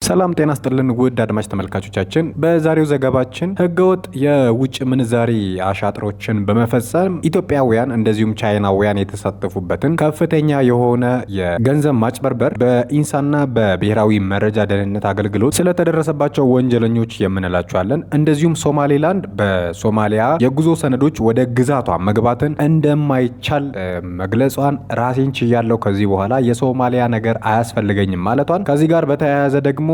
ሰላም ጤና ይስጥልን ውድ አድማጭ ተመልካቾቻችን፣ በዛሬው ዘገባችን ህገወጥ የውጭ ምንዛሪ አሻጥሮችን በመፈጸም ኢትዮጵያውያን እንደዚሁም ቻይናውያን የተሳተፉበትን ከፍተኛ የሆነ የገንዘብ ማጭበርበር በኢንሳና በብሔራዊ መረጃ ደህንነት አገልግሎት ስለተደረሰባቸው ወንጀለኞች የምንላቸዋለን። እንደዚሁም ሶማሌላንድ በሶማሊያ የጉዞ ሰነዶች ወደ ግዛቷ መግባትን እንደማይቻል መግለጿን፣ ራሴን ችያለሁ ከዚህ በኋላ የሶማሊያ ነገር አያስፈልገኝም ማለቷን፣ ከዚህ ጋር በተያያዘ ደግሞ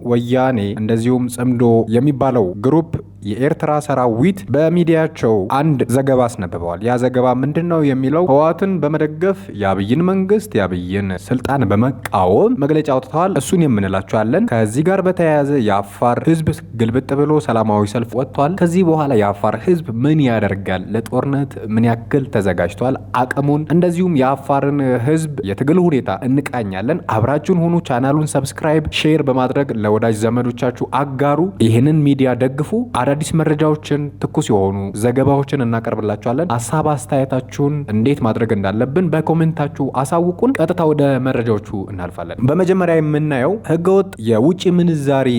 ወያኔ እንደዚሁም ጽምዶ የሚባለው ግሩፕ የኤርትራ ሰራዊት በሚዲያቸው አንድ ዘገባ አስነብበዋል። ያ ዘገባ ምንድነው የሚለው? ህወሓትን በመደገፍ የአብይን መንግስት የአብይን ስልጣን በመቃወም መግለጫ አውጥተዋል። እሱን የምንላቸዋለን። ከዚህ ጋር በተያያዘ የአፋር ህዝብ ግልብጥ ብሎ ሰላማዊ ሰልፍ ወጥቷል። ከዚህ በኋላ የአፋር ህዝብ ምን ያደርጋል? ለጦርነት ምን ያክል ተዘጋጅቷል? አቅሙን እንደዚሁም የአፋርን ህዝብ የትግል ሁኔታ እንቃኛለን። አብራችሁን ሁኑ። ቻናሉን ሰብስክራይብ፣ ሼር በማድረግ ለወዳጅ ዘመዶቻችሁ አጋሩ። ይህንን ሚዲያ ደግፉ። አዳዲስ መረጃዎችን፣ ትኩስ የሆኑ ዘገባዎችን እናቀርብላችኋለን። ሀሳብ አስተያየታችሁን እንዴት ማድረግ እንዳለብን በኮሜንታችሁ አሳውቁን። ቀጥታ ወደ መረጃዎቹ እናልፋለን። በመጀመሪያ የምናየው ህገወጥ የውጭ ምንዛሪ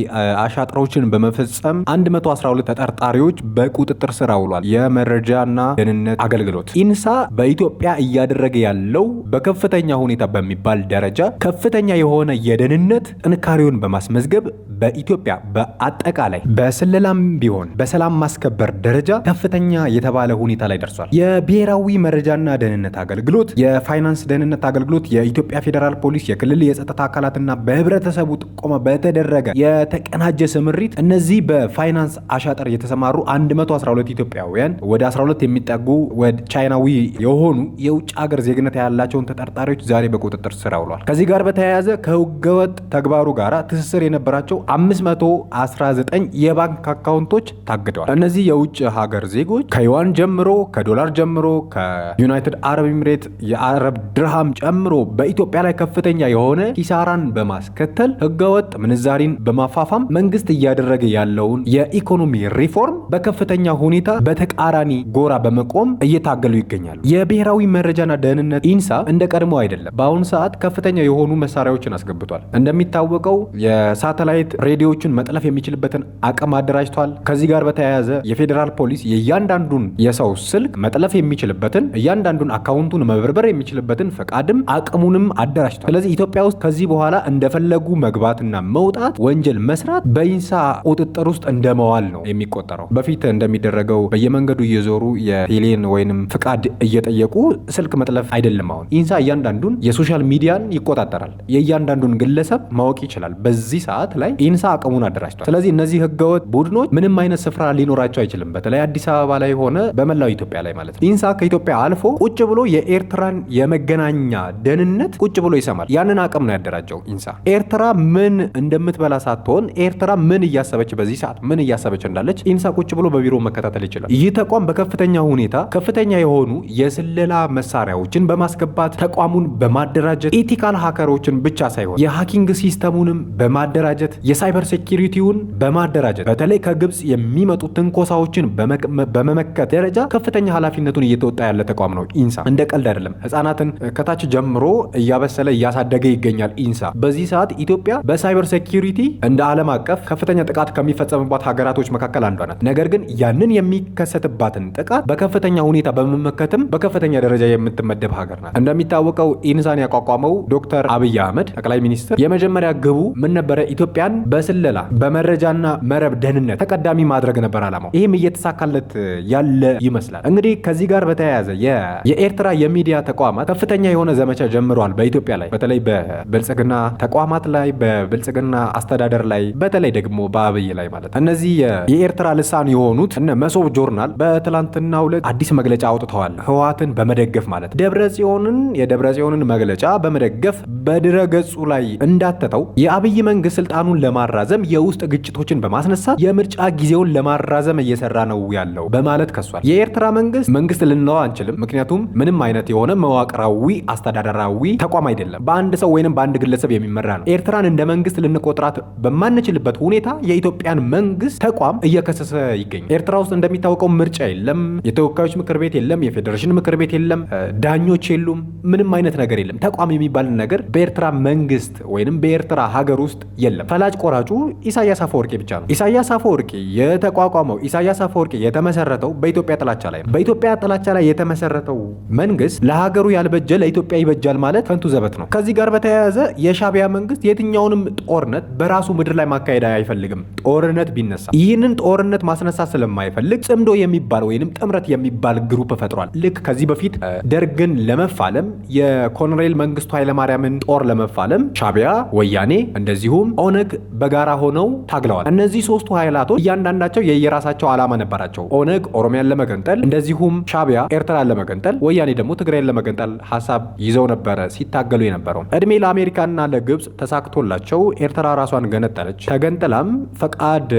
አሻጥሮችን በመፈጸም 112 ተጠርጣሪዎች በቁጥጥር ስር ውሏል። የመረጃና ደህንነት አገልግሎት ኢንሳ በኢትዮጵያ እያደረገ ያለው በከፍተኛ ሁኔታ በሚባል ደረጃ ከፍተኛ የሆነ የደህንነት ጥንካሬውን በማስመዝገብ በኢትዮጵያ በአጠቃላይ በስለላም ቢሆን በሰላም ማስከበር ደረጃ ከፍተኛ የተባለ ሁኔታ ላይ ደርሷል። የብሔራዊ መረጃና ደህንነት አገልግሎት፣ የፋይናንስ ደህንነት አገልግሎት፣ የኢትዮጵያ ፌዴራል ፖሊስ፣ የክልል የጸጥታ አካላትና በህብረተሰቡ ጥቆማ በተደረገ የተቀናጀ ስምሪት እነዚህ በፋይናንስ አሻጥር የተሰማሩ 112 ኢትዮጵያውያን ወደ 12 የሚጠጉ ወደ ቻይናዊ የሆኑ የውጭ ሀገር ዜግነት ያላቸውን ተጠርጣሪዎች ዛሬ በቁጥጥር ስር ውሏል። ከዚህ ጋር በተያያዘ ከህገወጥ ተግባሩ ጋር ትስስር የነበራቸው 519 የባንክ አካውንቶች ታግደዋል። እነዚህ የውጭ ሀገር ዜጎች ከዩዋን ጀምሮ ከዶላር ጀምሮ ከዩናይትድ አረብ ኤምሬት የአረብ ድርሃም ጨምሮ በኢትዮጵያ ላይ ከፍተኛ የሆነ ኪሳራን በማስከተል ህገወጥ ምንዛሪን በማፋፋም መንግስት እያደረገ ያለውን የኢኮኖሚ ሪፎርም በከፍተኛ ሁኔታ በተቃራኒ ጎራ በመቆም እየታገሉ ይገኛሉ። የብሔራዊ መረጃና ደህንነት ኢንሳ እንደ ቀድሞ አይደለም። በአሁኑ ሰዓት ከፍተኛ የሆኑ መሳሪያዎችን አስገብቷል። እንደሚታወቀው የሳተላይት ሬዲዮዎችን መጥለፍ የሚችልበትን አቅም አደራጅቷል። ከዚህ ጋር በተያያዘ የፌዴራል ፖሊስ የእያንዳንዱን የሰው ስልክ መጥለፍ የሚችልበትን እያንዳንዱን አካውንቱን መበርበር የሚችልበትን ፈቃድም አቅሙንም አደራጅቷል። ስለዚህ ኢትዮጵያ ውስጥ ከዚህ በኋላ እንደፈለጉ መግባትና መውጣት፣ ወንጀል መስራት በኢንሳ ቁጥጥር ውስጥ እንደመዋል ነው የሚቆጠረው። በፊት እንደሚደረገው በየመንገዱ እየዞሩ የቴሌን ወይንም ፍቃድ እየጠየቁ ስልክ መጥለፍ አይደለም። አሁን ኢንሳ እያንዳንዱን የሶሻል ሚዲያን ይቆጣጠራል። የእያንዳንዱን ግለሰብ ማወቅ ይችላል። በዚህ ሰዓት ላይ ኢንሳ አቅሙን አደራጅቷል። ስለዚህ እነዚህ ህገወጥ ቡድኖች ምንም አይነት ስፍራ ሊኖራቸው አይችልም። በተለይ አዲስ አበባ ላይ ሆነ በመላው ኢትዮጵያ ላይ ማለት ነው። ኢንሳ ከኢትዮጵያ አልፎ ቁጭ ብሎ የኤርትራን የመገናኛ ደህንነት ቁጭ ብሎ ይሰማል። ያንን አቅም ነው ያደራጀው ኢንሳ። ኤርትራ ምን እንደምትበላ ሳትሆን ኤርትራ ምን እያሰበች በዚህ ሰዓት ምን እያሰበች እንዳለች ኢንሳ ቁጭ ብሎ በቢሮ መከታተል ይችላል። ይህ ተቋም በከፍተኛ ሁኔታ ከፍተኛ የሆኑ የስለላ መሳሪያዎችን በማስገባት ተቋሙን በማደራጀት ኢቲካል ሃከሮችን ብቻ ሳይሆን የሃኪንግ ሲስተሙንም በማደራጀት የሳይበር ሴኪሪቲውን በማደራጀት በተለይ ከግብጽ የሚመጡ ትንኮሳዎችን በመመከት ደረጃ ከፍተኛ ኃላፊነቱን እየተወጣ ያለ ተቋም ነው ኢንሳ። እንደ ቀልድ አይደለም። ህፃናትን ከታች ጀምሮ እያበሰለ እያሳደገ ይገኛል ኢንሳ። በዚህ ሰዓት ኢትዮጵያ በሳይበር ሴኪሪቲ እንደ ዓለም አቀፍ ከፍተኛ ጥቃት ከሚፈጸምባት ሀገራቶች መካከል አንዷ ናት። ነገር ግን ያንን የሚከሰትባትን ጥቃት በከፍተኛ ሁኔታ በመመከትም በከፍተኛ ደረጃ የምትመደብ ሀገር ናት። እንደሚታወቀው ኢንሳን ያቋቋመው ዶክተር አብይ አህመድ ጠቅላይ ሚኒስትር የመጀመሪያ ግቡ ምን ነበረ? ኢትዮጵያን በስለላ በመረጃና መረብ ደህንነት ተቀዳሚ ማድረግ ነበር ዓላማው። ይህም እየተሳካለት ያለ ይመስላል። እንግዲህ ከዚህ ጋር በተያያዘ የኤርትራ የሚዲያ ተቋማት ከፍተኛ የሆነ ዘመቻ ጀምረዋል በኢትዮጵያ ላይ፣ በተለይ በብልጽግና ተቋማት ላይ፣ በብልጽግና አስተዳደር ላይ፣ በተለይ ደግሞ በአብይ ላይ ማለት ነው። እነዚህ የኤርትራ ልሳን የሆኑት እነ መሶብ ጆርናል በትላንትናው ዕለት አዲስ መግለጫ አውጥተዋል። ህወሓትን በመደገፍ ማለት የደብረጽዮንን መግለጫ በመደገፍ በድረ ገጹ ላይ እንዳተተው የአብይ መንግስት ስልጣኑን ለማራዘም የውስጥ ግጭቶችን በማስነሳት የምርጫ ጊዜውን ለማራዘም እየሰራ ነው ያለው በማለት ከሷል። የኤርትራ መንግስት ልንለው አንችልም፣ ምክንያቱም ምንም አይነት የሆነ መዋቅራዊ አስተዳደራዊ ተቋም አይደለም። በአንድ ሰው ወይንም በአንድ ግለሰብ የሚመራ ነው። ኤርትራን እንደ መንግስት ልንቆጥራት በማንችልበት ሁኔታ የኢትዮጵያን መንግስት ተቋም እየከሰሰ ይገኛል። ኤርትራ ውስጥ እንደሚታወቀው ምርጫ የለም፣ የተወካዮች ምክር ቤት የለም፣ የፌዴሬሽን ምክር ቤት የለም፣ ዳኞች የሉም፣ ምንም አይነት ነገር የለም። ተቋም የሚባል ነገር በኤርትራ መንግስት ወይንም በኤርትራ ሀገር ውስጥ የለም። ፈላጭ ቆራጩ ኢሳያስ አፈወርቂ ብቻ ነው። ኢሳያስ አፈወርቂ የተቋቋመው ኢሳያስ አፈወርቂ የተመሰረተው በኢትዮጵያ ጥላቻ ላይ ነው። በኢትዮጵያ ጥላቻ ላይ የተመሰረተው መንግስት ለሀገሩ ያልበጀ ለኢትዮጵያ ይበጃል ማለት ከንቱ ዘበት ነው። ከዚህ ጋር በተያያዘ የሻዕቢያ መንግስት የትኛውንም ጦርነት በራሱ ምድር ላይ ማካሄድ አይፈልግም። ጦርነት ቢነሳ ይህንን ጦርነት ማስነሳት ስለማይፈልግ ጽምዶ የሚባል ወይንም ጥምረት የሚባል ግሩፕ ፈጥሯል። ልክ ከዚህ በፊት ደርግን ለመፋለም የኮሎኔል መንግስቱ ኃይለማርያምን ጦር ለመፋለም ሻዕቢያ፣ ወያኔ እንደዚሁም ኦነግ በጋራ ሆነው ታግለዋል። እነዚህ ሶስቱ ኃይላቶች እያንዳንዳቸው የየራሳቸው ዓላማ ነበራቸው። ኦነግ ኦሮሚያን ለመገንጠል፣ እንደዚሁም ሻዕቢያ ኤርትራን ለመገንጠል፣ ወያኔ ደግሞ ትግራይን ለመገንጠል ሀሳብ ይዘው ነበረ ሲታገሉ የነበረው። እድሜ ለአሜሪካና ለግብጽ ተሳክቶላቸው ኤርትራ ራሷን ገነጠለች። ተገንጥላም ፈቃድ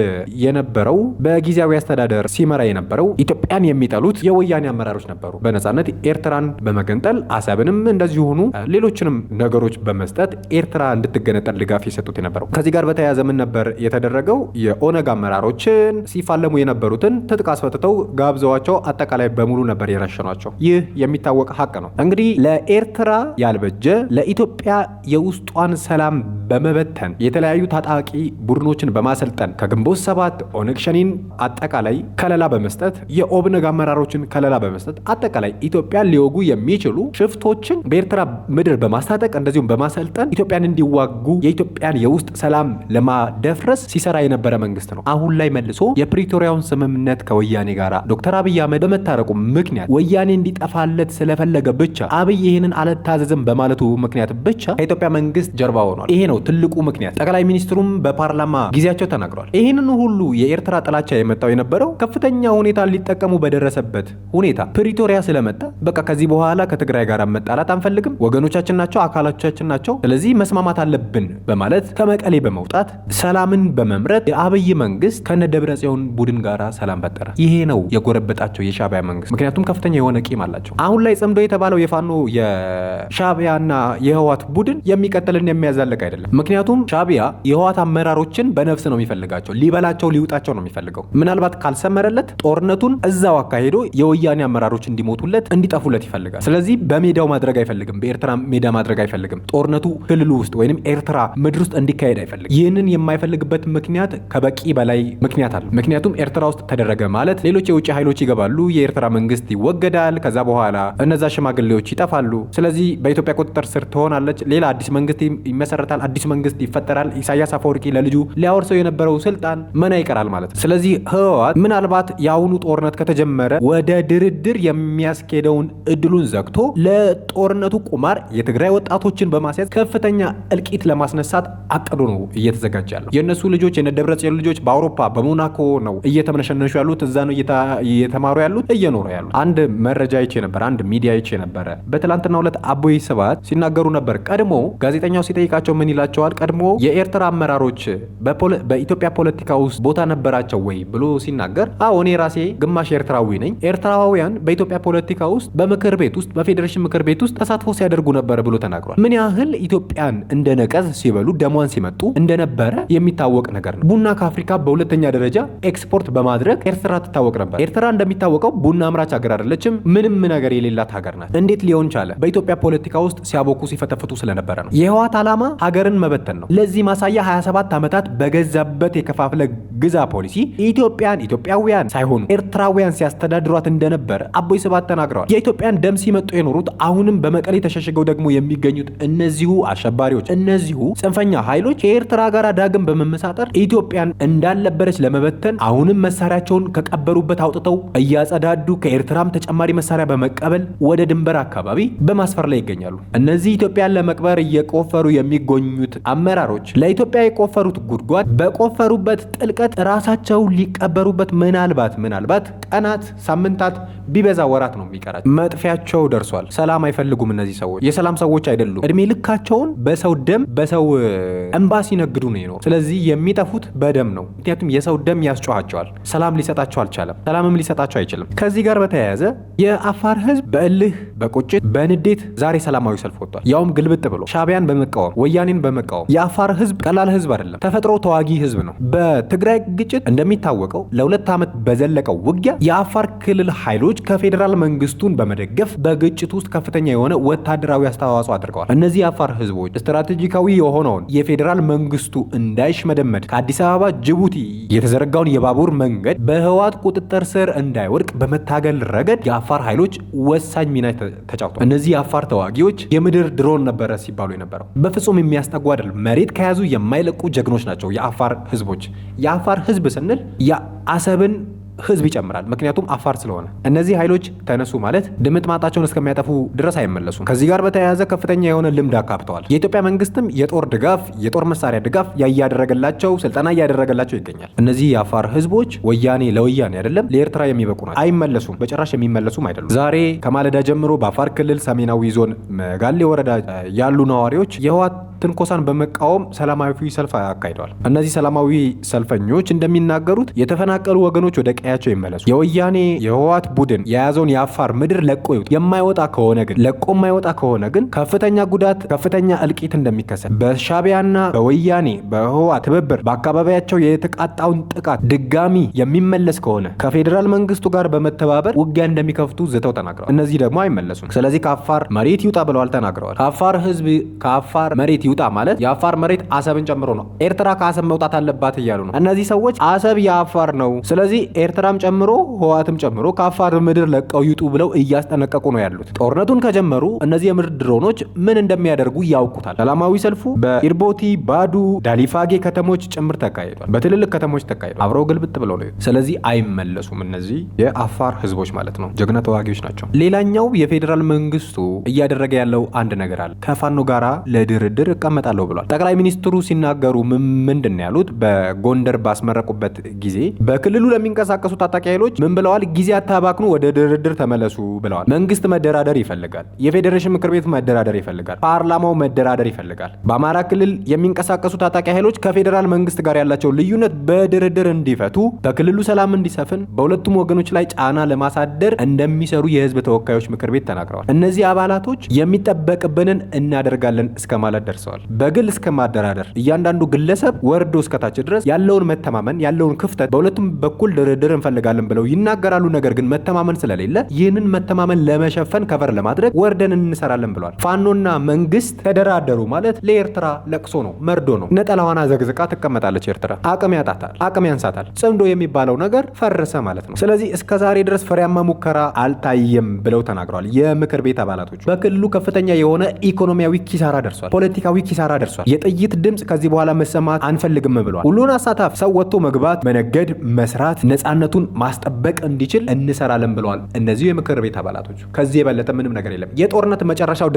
የነበረው በጊዜያዊ አስተዳደር ሲመራ የነበረው ኢትዮጵያን የሚጠሉት የወያኔ አመራሮች ነበሩ። በነጻነት ኤርትራን በመገንጠል አሰብንም እንደዚሁ ሆኑ ሌሎችንም ነገሮች በመስጠት ኤርትራ እንድትገነጠል ድጋፍ የሰጡት የነበረው። ከዚህ ጋር በተያያዘ ምን ነበር የተደረገው? የኦነግ አመራሮችን ሲፋለሙ የነበሩትን ትጥቅ አስፈትተው ጋብዘዋቸው አጠቃላይ በሙሉ ነበር የረሸኗቸው። ይህ የሚታወቅ ሀቅ ነው። እንግዲህ ለኤርትራ ያልበጀ ለኢትዮጵያ የውስጧን ሰላም በመበተን የተለያዩ ታጣቂ ቡድኖችን በማሰልጠን ከግንቦት ሰባት ኦነግ ሸኔን አጠቃላይ ከለላ በመስጠት የኦብነግ አመራሮችን ከለላ በመስጠት አጠቃላይ ኢትዮጵያን ሊወጉ የሚችሉ ሽፍቶችን በኤርትራ ምድር በማስታጠቅ እንደዚሁም በማሰልጠን ኢትዮጵያን እንዲዋጉ የኢትዮጵያን የውስጥ ሰላም ለማደፍረስ ሲሰራ የነበረ መንግስት ነው። አሁን ላይ መልሶ የፕሪቶሪያውን ስምምነት ከወያኔ ጋር ዶክተር አብይ አህመድ በመታረቁ ምክንያት ወያኔ እንዲጠፋለት ስለፈለገ ብቻ አብይ ይህንን አልታዘዝም በማለቱ ምክንያት ብቻ ከኢትዮጵያ መንግስት ጀርባ ሆኗል። ይሄ ነው ትልቁ ምክንያት። ጠቅላይ ሚኒስትሩም በፓርላማ ጊዜያቸው ተናግረዋል። ይህንን ሁሉ የኤርትራ ጥላቻ የመጣው የነበረው ከፍተኛ ሁኔታ ሊጠቀሙ በደረሰበት ሁኔታ ፕሪቶሪያ ስለመጣ በቃ ከዚህ በኋላ ከትግራይ ጋር መጣላት አንፈልግም፣ ወገኖቻችን ናቸው፣ አካላቻችን ናቸው፣ ስለዚህ መስማማት አለብን በማለት ከመቀሌ በመውጣት ሰላምን በመምረጥ የአብይ መንግስት ከነ ደብረጽዮን ቡድን ጋራ ሰላም ፈጠረ። ይሄ ነው የጎረበጣቸው የሻዕቢያ መንግስት። ምክንያቱም ከፍተኛ የሆነ ቂም አላቸው። አሁን ላይ ጽምዶ የተባለው የፋኖ የሻዕቢያና የህዋት ቡድን የሚቀጥልን የሚያዛልቅ አይደለም። ምክንያቱም ሻዕቢያ የህዋት አመራሮችን በነፍስ ነው የሚፈልጋቸው፣ ሊበላቸው ሊውጣቸው ነው የሚፈልገው። ምናልባት ካልሰመረለት ጦርነቱን እዛው አካሄዶ የወያኔ አመራሮች እንዲሞቱለት እንዲጠፉለት ይፈልጋል። ስለዚህ በሜዳው ማድረግ አይፈልግም፣ በኤርትራ ሜዳ ማድረግ አይፈልግም። ጦርነቱ ክልሉ ውስጥ ወይንም ኤርትራ ምድር ውስጥ እንዲካሄድ አይፈልግም። ይህንን የማይፈልግበት ምክንያት ከበቂ በላይ ምክንያት አለ። ምክንያቱም ኤርትራ ውስጥ ተደረገ ማለት ሌሎች የውጭ ኃይሎች ይገባሉ፣ የኤርትራ መንግስት ይወገዳል፣ ከዛ በኋላ እነዛ ሽማግሌዎች ይጠፋሉ። ስለዚህ በኢትዮጵያ ቁጥጥር ስር ትሆናለች፣ ሌላ አዲስ መንግስት ይመሰረታል፣ አዲስ መንግስት ይፈጠራል። ኢሳያስ አፈወርቂ ለልጁ ሊያወርሰው የነበረው ስልጣን መና ይቀራል ማለት ነው። ስለዚህ ህወሓት ምናልባት የአሁኑ ጦርነት ከተጀመረ ወደ ድርድር የሚያስኬደውን እድሉን ዘግቶ ለጦርነቱ ቁማር የትግራይ ወጣቶችን በማስያዝ ከፍተኛ እልቂት ለማስነሳት አቅዶ ነው እየተዘጋጀ ያለው። የእነሱ ልጆች የደብረጽዮን ልጆች በአውሮፓ በሞናኮ ነው እየተመነሸነሹ ያሉት፣ እዛ ነው እየተማሩ ያሉት፣ እየኖሩ ያሉት። አንድ መረጃ አይቼ ነበር፣ አንድ ሚዲያ አይቼ ነበረ። በትላንትናው ዕለት አቦይ ስብሃት ሲናገሩ ነበር። ቀድሞ ጋዜጠኛው ሲጠይቃቸው ምን ይላቸዋል? ቀድሞ የኤርትራ አመራሮች በኢትዮጵያ ፖለቲካ ውስጥ ቦታ ነበራቸው ወይ ብሎ ሲናገር፣ አዎ እኔ ራሴ ግማሽ ኤርትራዊ ነኝ፣ ኤርትራውያን በኢትዮጵያ ፖለቲካ ውስጥ በምክር ቤት ውስጥ በፌዴሬሽን ምክር ቤት ውስጥ ተሳትፎ ሲያደርጉ ነበር ብሎ ተናግሯል። ምን ያህል ኢትዮጵያን እንደ ነቀዝ ሲበሉ ደሟን ሲመጡ እንደነበረ የሚታወቅ ነገር ነው። ቡና ከአፍሪካ በሁለተኛ ደረጃ ኤክስፖርት በማድረግ ኤርትራ ትታወቅ ነበር። ኤርትራ እንደሚታወቀው ቡና አምራች ሀገር አይደለችም፣ ምንም ነገር የሌላት ሀገር ናት። እንዴት ሊሆን ቻለ? በኢትዮጵያ ፖለቲካ ውስጥ ሲያቦኩ ሲፈተፍቱ ስለነበረ ነው። የህወሓት ዓላማ ሀገርን መበተን ነው። ለዚህ ማሳያ 27 ዓመታት በገዛበት የከፋፍለ ግዛ ፖሊሲ ኢትዮጵያውያን ሳይሆኑ ኤርትራውያን ሲያስተዳድሯት እንደነበረ አቦይ ስብሃት ተናግረዋል። የኢትዮጵያን ደም ሲመጡ የኖሩት አሁንም በመቀሌ ተሸሽገው ደግሞ የሚገኙት እነዚሁ አሸባሪዎች፣ እነዚሁ ጽንፈኛ ኃይሎች ከኤርትራ ጋር ዳግም በመመሳጠር ኢትዮጵያን እንዳልነበረች ለመበተን አሁንም መሳሪያቸውን ከቀበሩበት አውጥተው እያጸዳዱ ከኤርትራም ተጨማሪ መሳሪያ በመቀበል ወደ ድንበር አካባቢ በማስፈር ላይ ይገኛሉ። እነዚህ ኢትዮጵያን ለመቅበር እየቆፈሩ የሚገኙት አመራሮች ለኢትዮጵያ የቆፈሩት ጉድጓድ በቆፈሩበት ጥልቀት ራሳቸው ሊቀበሩበት ምናልባት ቀናት፣ ሳምንታት ቢበዛ ወራት ነው የሚቀራቸው። መጥፊያቸው ደርሷል። ሰላም አይፈልጉም። እነዚህ ሰዎች የሰላም ሰዎች አይደሉም። እድሜ ልካቸውን በሰው ደም በሰው እንባ ሲነግዱ ነው የኖሩ። ስለዚህ የሚጠፉት በደም ነው። ምክንያቱም የሰው ደም ያስጮኋቸዋል። ሰላም ሊሰጣቸው አልቻለም። ሰላምም ሊሰጣቸው አይችልም። ከዚህ ጋር በተያያዘ የአፋር ህዝብ በእልህ በቁጭት በንዴት ዛሬ ሰላማዊ ሰልፍ ወጥቷል። ያውም ግልብጥ ብሎ ሻዕቢያን በመቃወም ወያኔን በመቃወም። የአፋር ህዝብ ቀላል ህዝብ አይደለም። ተፈጥሮ ተዋጊ ህዝብ ነው። በትግራይ ግጭት እንደሚታወቀው ለ2 ዓመት በዘለቀው ውጊያ የአፋር ክልል ኃይሎች ከፌዴራል መንግስቱን በመደገፍ በግጭት ውስጥ ከፍተኛ የሆነ ወታደራዊ አስተዋጽኦ አድርገዋል። እነዚህ የአፋር ህዝቦች ስትራቴጂካዊ የሆነውን የፌዴራል መንግስቱ መንግስቱ እንዳይሽመደመድ ከአዲስ አበባ ጅቡቲ የተዘረጋውን የባቡር መንገድ በህወሓት ቁጥጥር ስር እንዳይወድቅ በመታገል ረገድ የአፋር ኃይሎች ወሳኝ ሚና ተጫውተዋል። እነዚህ የአፋር ተዋጊዎች የምድር ድሮን ነበረ ሲባሉ የነበረው በፍጹም የሚያስጠጉ አይደለም። መሬት ከያዙ የማይለቁ ጀግኖች ናቸው የአፋር ህዝቦች። የአፋር ህዝብ ስንል የአሰብን ህዝብ ይጨምራል። ምክንያቱም አፋር ስለሆነ እነዚህ ኃይሎች ተነሱ ማለት ድምጥ ማጣቸውን እስከሚያጠፉ ድረስ አይመለሱም። ከዚህ ጋር በተያያዘ ከፍተኛ የሆነ ልምድ አካብተዋል። የኢትዮጵያ መንግስትም የጦር ድጋፍ፣ የጦር መሳሪያ ድጋፍ እያደረገላቸው ስልጠና እያደረገላቸው ይገኛል። እነዚህ የአፋር ህዝቦች ለወያኔ አይደለም ለኤርትራ የሚበቁ ናቸው። አይመለሱም፣ በጭራሽ የሚመለሱም አይደሉም። ዛሬ ከማለዳ ጀምሮ በአፋር ክልል ሰሜናዊ ዞን መጋሌ ወረዳ ያሉ ነዋሪዎች የህወሓት ትንኮሳን በመቃወም ሰላማዊ ሰልፍ አካሂደዋል። እነዚህ ሰላማዊ ሰልፈኞች እንደሚናገሩት የተፈናቀሉ ወገኖች ወደ ቀያቸው ይመለሱ፣ የህወሓት ቡድን የያዘውን የአፋር ምድር ለቆ የማይወጣ ከሆነ ግን ከፍተኛ ጉዳት፣ ከፍተኛ እልቂት እንደሚከሰት በሻዕቢያና በወያኔ በህወሓት ትብብር በአካባቢያቸው የተቃጣውን ጥቃት ድጋሚ የሚመለስ ከሆነ ከፌዴራል መንግስቱ ጋር በመተባበር ውጊያ እንደሚከፍቱ ዝተው ተናግረዋል። እነዚህ ደግሞ አይመለሱም። ስለዚህ ከአፋር መሬት ይውጣ ብለዋል ተናግረዋል። አፋር ህዝብ ከአፋር መሬት ይውጣ ማለት የአፋር መሬት አሰብን ጨምሮ ነው። ኤርትራ ከአሰብ መውጣት አለባት እያሉ ነው። እነዚህ ሰዎች አሰብ የአፋር ነው፣ ስለዚህ ኤርትራም ጨምሮ ህወሓትም ጨምሮ ከአፋር ምድር ለቀው ይውጡ ብለው እያስጠነቀቁ ነው ያሉት። ጦርነቱን ከጀመሩ እነዚህ የምድር ድሮኖች ምን እንደሚያደርጉ ያውቁታል። ሰላማዊ ሰልፉ በኢርቦቲ፣ ባዱ፣ ዳሊፋጌ ከተሞች ጭምር ተካሂዷል። በትልልቅ ከተሞች ተካሂዷል። አብረው ግልብጥ ብለው ነው። ስለዚህ አይመለሱም። እነዚህ የአፋር ህዝቦች ማለት ነው። ጀግና ተዋጊዎች ናቸው። ሌላኛው የፌዴራል መንግስቱ እያደረገ ያለው አንድ ነገር አለ። ከፋኖ ጋራ ለድርድር እቀመጣለሁ ብሏል። ጠቅላይ ሚኒስትሩ ሲናገሩ ምንድን ነው ያሉት? በጎንደር ባስመረቁበት ጊዜ በክልሉ ለሚንቀሳቀሱ ታጣቂ ኃይሎች ምን ብለዋል? ጊዜ አታባክኑ፣ ወደ ድርድር ተመለሱ ብለዋል። መንግስት መደራደር ይፈልጋል። የፌዴሬሽን ምክር ቤት መደራደር ይፈልጋል። ፓርላማው መደራደር ይፈልጋል። በአማራ ክልል የሚንቀሳቀሱ ታጣቂ ኃይሎች ከፌዴራል መንግስት ጋር ያላቸው ልዩነት በድርድር እንዲፈቱ፣ በክልሉ ሰላም እንዲሰፍን በሁለቱም ወገኖች ላይ ጫና ለማሳደር እንደሚሰሩ የህዝብ ተወካዮች ምክር ቤት ተናግረዋል። እነዚህ አባላቶች የሚጠበቅብንን እናደርጋለን እስከ ማለት ደርሰዋል። በግል እስከ ማደራደር እያንዳንዱ ግለሰብ ወርዶ እስከታች ድረስ ያለውን መተማመን ያለውን ክፍተት በሁለቱም በኩል ድርድር እንፈልጋለን ብለው ይናገራሉ። ነገር ግን መተማመን ስለሌለ ይህንን መተማመን ለመሸፈን ከቨር ለማድረግ ወርደን እንሰራለን ብለዋል። ፋኖና መንግስት ተደራደሩ ማለት ለኤርትራ ለቅሶ ነው፣ መርዶ ነው። ነጠላዋን አዘግዝቃ ትቀመጣለች ኤርትራ። አቅም ያጣታል፣ አቅም ያንሳታል። ጽምዶ የሚባለው ነገር ፈረሰ ማለት ነው። ስለዚህ እስከ ዛሬ ድረስ ፍሬያማ ሙከራ አልታየም ብለው ተናግረዋል። የምክር ቤት አባላቶች በክልሉ ከፍተኛ የሆነ ኢኮኖሚያዊ ኪሳራ ደርሷል፣ ፖለቲካዊ ኪሳራ ደርሷል። የጥይት ድምፅ ከዚህ በኋላ መሰማት አንፈልግም ብለዋል። ሁሉን አሳታፍ ሰው ወጥቶ መግባት፣ መነገድ፣ መስራት፣ ነፃነቱን ማስጠበቅ እንዲችል እንሰራለን ብለዋል። እነዚህ የምክር ቤት አባላቶች ከዚህ የበለጠ ምንም ነገር የለም። የጦርነት መጨረሻው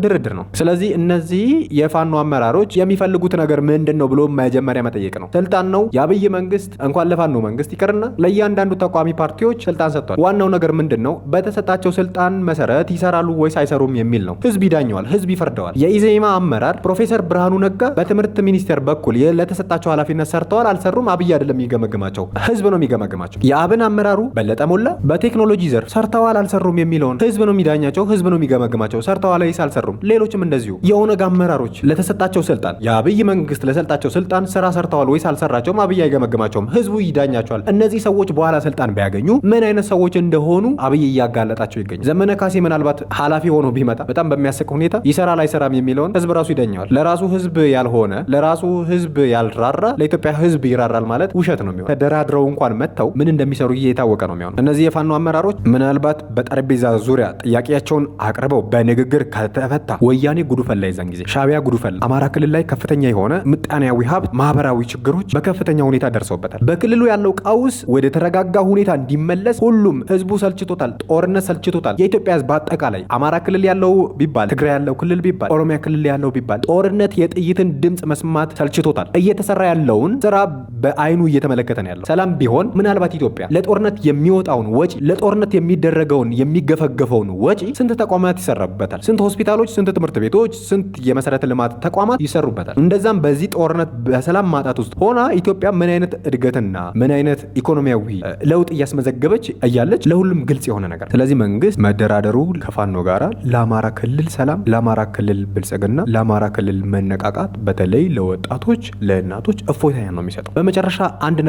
ድርድር ነው። ስለዚህ እነዚህ የፋኖ አመራሮች የሚፈልጉት ነገር ምንድን ነው ብሎ መጀመሪያ መጠየቅ ነው። ስልጣን ነው። የአብይ መንግስት እንኳን ለፋኖ መንግስት ይቅርና ለእያንዳንዱ ተቋሚ ፓርቲዎች ስልጣን ሰጥቷል። ዋናው ነገር ምንድን ነው? በተሰጣቸው ስልጣን መሰረት ይሰራሉ ወይስ አይሰሩም የሚል ነው። ህዝብ ይዳኘዋል፣ ህዝብ ይፈርደዋል። የኢዜማ አመራር ፕሮፌሰር ብርሃኑ ነጋ በትምህርት ሚኒስቴር በኩል ለተሰጣቸው ኃላፊነት ሰርተዋል አልሰሩም አብይ አይደለም የሚገመግማቸው፣ ህዝብ ነው የሚገመግማቸው። የአብን አመራሩ በለጠ ሞላ በቴክኖሎጂ ዘርፍ ሰርተዋል አልሰሩም የሚለውን ህዝብ ነው የሚዳኛቸው፣ ህዝብ ነው የሚገመግማቸው፣ ሰርተዋል ወይስ አልሰሩም። ሌሎችም እንደዚሁ። የኦነግ አመራሮች ለተሰጣቸው ስልጣን የአብይ መንግስት ለሰጣቸው ስልጣን ስራ ሰርተዋል ወይስ አልሰራቸውም አብይ አይገመግማቸውም፣ ህዝቡ ይዳኛቸዋል። እነዚህ ሰዎች በኋላ ስልጣን ቢያገኙ ምን አይነት ሰዎች እንደሆኑ አብይ እያጋለጣቸው ይገኛል። ዘመነ ካሴ ምናልባት ኃላፊ ሆኖ ቢመጣ በጣም በሚያስቅ ሁኔታ ይሰራል አይሰራም የሚለውን ህዝብ ራሱ ይዳኘዋል። ለራሱ ህዝብ ያልሆነ ለራሱ ህዝብ ያልራራ ለኢትዮጵያ ህዝብ ይራራል ማለት ውሸት ነው የሚሆነው። ተደራድረው እንኳን መጥተው ምን እንደሚሰሩ እየታወቀ ነው የሚሆነው። እነዚህ የፋኖ አመራሮች ምናልባት በጠረጴዛ ዙሪያ ጥያቄያቸውን አቅርበው በንግግር ከተፈታ ወያኔ ጉዱ ፈላ፣ ይዛን ጊዜ ሻዕቢያ ጉዱ ፈላ። አማራ ክልል ላይ ከፍተኛ የሆነ ምጣኔያዊ ሀብት፣ ማህበራዊ ችግሮች በከፍተኛ ሁኔታ ደርሰውበታል። በክልሉ ያለው ቀውስ ወደ ተረጋጋ ሁኔታ እንዲመለስ ሁሉም ህዝቡ ሰልችቶታል። ጦርነት ሰልችቶታል። የኢትዮጵያ ህዝብ አጠቃላይ አማራ ክልል ያለው ቢባል፣ ትግራይ ያለው ክልል ቢባል፣ ኦሮሚያ ክልል ያለው ቢባል ጦርነት የጥይትን ድምፅ መስማት ሰልችቶታል። እየተሰራ ያለውን ስራ በአይኑ እየተመለከተ ነው ያለው። ሰላም ቢሆን ምናልባት ኢትዮጵያ ለጦርነት የሚወጣውን ወጪ፣ ለጦርነት የሚደረገውን የሚገፈገፈውን ወጪ ስንት ተቋማት ይሰራበታል? ስንት ሆስፒታሎች፣ ስንት ትምህርት ቤቶች፣ ስንት የመሰረተ ልማት ተቋማት ይሰሩበታል? እንደዛም በዚህ ጦርነት በሰላም ማጣት ውስጥ ሆና ኢትዮጵያ ምን አይነት እድገትና ምን አይነት ኢኮኖሚያዊ ለውጥ እያስመዘገበች እያለች ለሁሉም ግልጽ የሆነ ነገር። ስለዚህ መንግስት መደራደሩ ከፋኖ ጋራ ለአማራ ክልል ሰላም፣ ለአማራ ክልል ብልጽግና ለአማራ ክልል መነቃቃት በተለይ ለወጣቶች ለእናቶች እፎይታ ነው የሚሰጠው። በመጨረሻ አንድ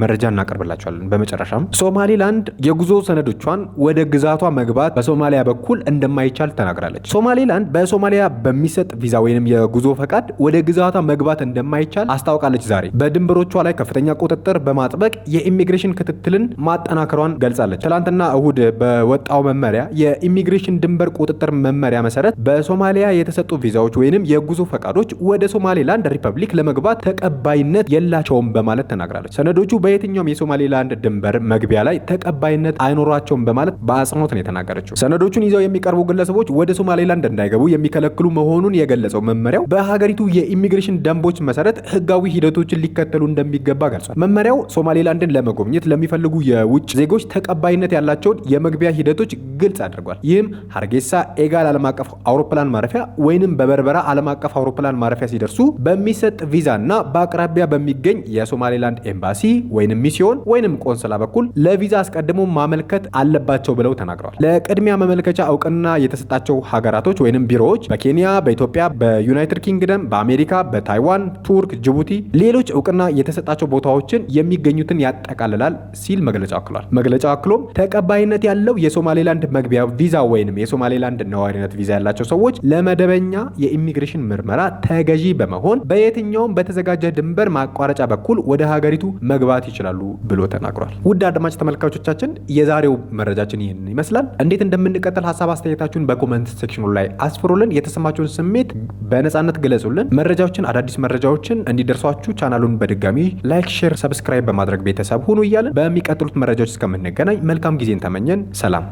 መረጃ እናቀርብላችኋለን። በመጨረሻም ሶማሌላንድ የጉዞ ሰነዶቿን ወደ ግዛቷ መግባት በሶማሊያ በኩል እንደማይቻል ተናግራለች። ሶማሌላንድ በሶማሊያ በሚሰጥ ቪዛ ወይንም የጉዞ ፈቃድ ወደ ግዛቷ መግባት እንደማይቻል አስታውቃለች። ዛሬ በድንበሮቿ ላይ ከፍተኛ ቁጥጥር በማጥበቅ የኢሚግሬሽን ክትትልን ማጠናከሯን ገልጻለች። ትላንትና እሁድ በወጣው መመሪያ የኢሚግሬሽን ድንበር ቁጥጥር መመሪያ መሰረት በሶማሊያ የተሰጡ ቪዛዎች ወይንም የጉዞ ፈቃዶች ወደ ሶማሌላንድ ሪፐብሊክ ለመግባት ተቀባይነት የላቸውም በማለት ተናግራለች። ሰነዶቹ በየትኛውም የሶማሌላንድ ድንበር መግቢያ ላይ ተቀባይነት አይኖራቸውም በማለት በአጽንኦት ነው የተናገረችው። ሰነዶቹን ይዘው የሚቀርቡ ግለሰቦች ወደ ሶማሌላንድ እንዳይገቡ የሚከለክሉ መሆኑን የገለጸው መመሪያው በሀገሪቱ የኢሚግሬሽን ደንቦች መሰረት ህጋዊ ሂደቶችን ሊከተሉ እንደሚገባ ገልጿል። መመሪያው ሶማሌላንድን ለመጎብኘት ለሚፈልጉ የውጭ ዜጎች ተቀባይነት ያላቸውን የመግቢያ ሂደቶች ግልጽ አድርጓል። ይህም ሀርጌሳ ኤጋል ዓለም አቀፍ አውሮፕላን ማረፊያ ወይንም በበርበራ ዓለም አቀፍ አውሮፕላን ማረፊያ ሲደርሱ በሚሰጥ ቪዛ እና በአቅራቢያ በሚገኝ የሶማሌላንድ ኤምባሲ ወይንም ሚስዮን ወይንም ቆንስላ በኩል ለቪዛ አስቀድሞ ማመልከት አለባቸው ብለው ተናግረዋል። ለቅድሚያ መመልከቻ እውቅና የተሰጣቸው ሀገራቶች ወይንም ቢሮዎች በኬንያ፣ በኢትዮጵያ፣ በዩናይትድ ኪንግደም፣ በአሜሪካ፣ በታይዋን፣ ቱርክ፣ ጅቡቲ፣ ሌሎች እውቅና የተሰጣቸው ቦታዎችን የሚገኙትን ያጠቃልላል ሲል መግለጫው አክሏል። መግለጫው አክሎም ተቀባይነት ያለው የሶማሌላንድ መግቢያ ቪዛ ወይንም የሶማሌላንድ ነዋሪነት ቪዛ ያላቸው ሰዎች ለመደበኛ የኢሚግሬሽን ምርመራ ተገዢ በመሆን በየትኛውም በተዘጋጀ ድንበር ማቋረጫ በኩል ወደ ሀገሪቱ መግባት ይችላሉ ብሎ ተናግሯል። ውድ አድማጭ ተመልካቾቻችን የዛሬው መረጃችን ይህንን ይመስላል። እንዴት እንደምንቀጥል ሀሳብ አስተያየታችሁን በኮመንት ሴክሽኑ ላይ አስፍሩልን። የተሰማችሁን ስሜት በነጻነት ግለጹልን። አዳዲስ መረጃዎችን እንዲደርሷችሁ ቻናሉን በድጋሚ ላይክ፣ ሼር፣ ሰብስክራይብ በማድረግ ቤተሰብ ሁኑ እያለን በሚቀጥሉት መረጃዎች እስከምንገናኝ መልካም ጊዜን ተመኘን። ሰላም።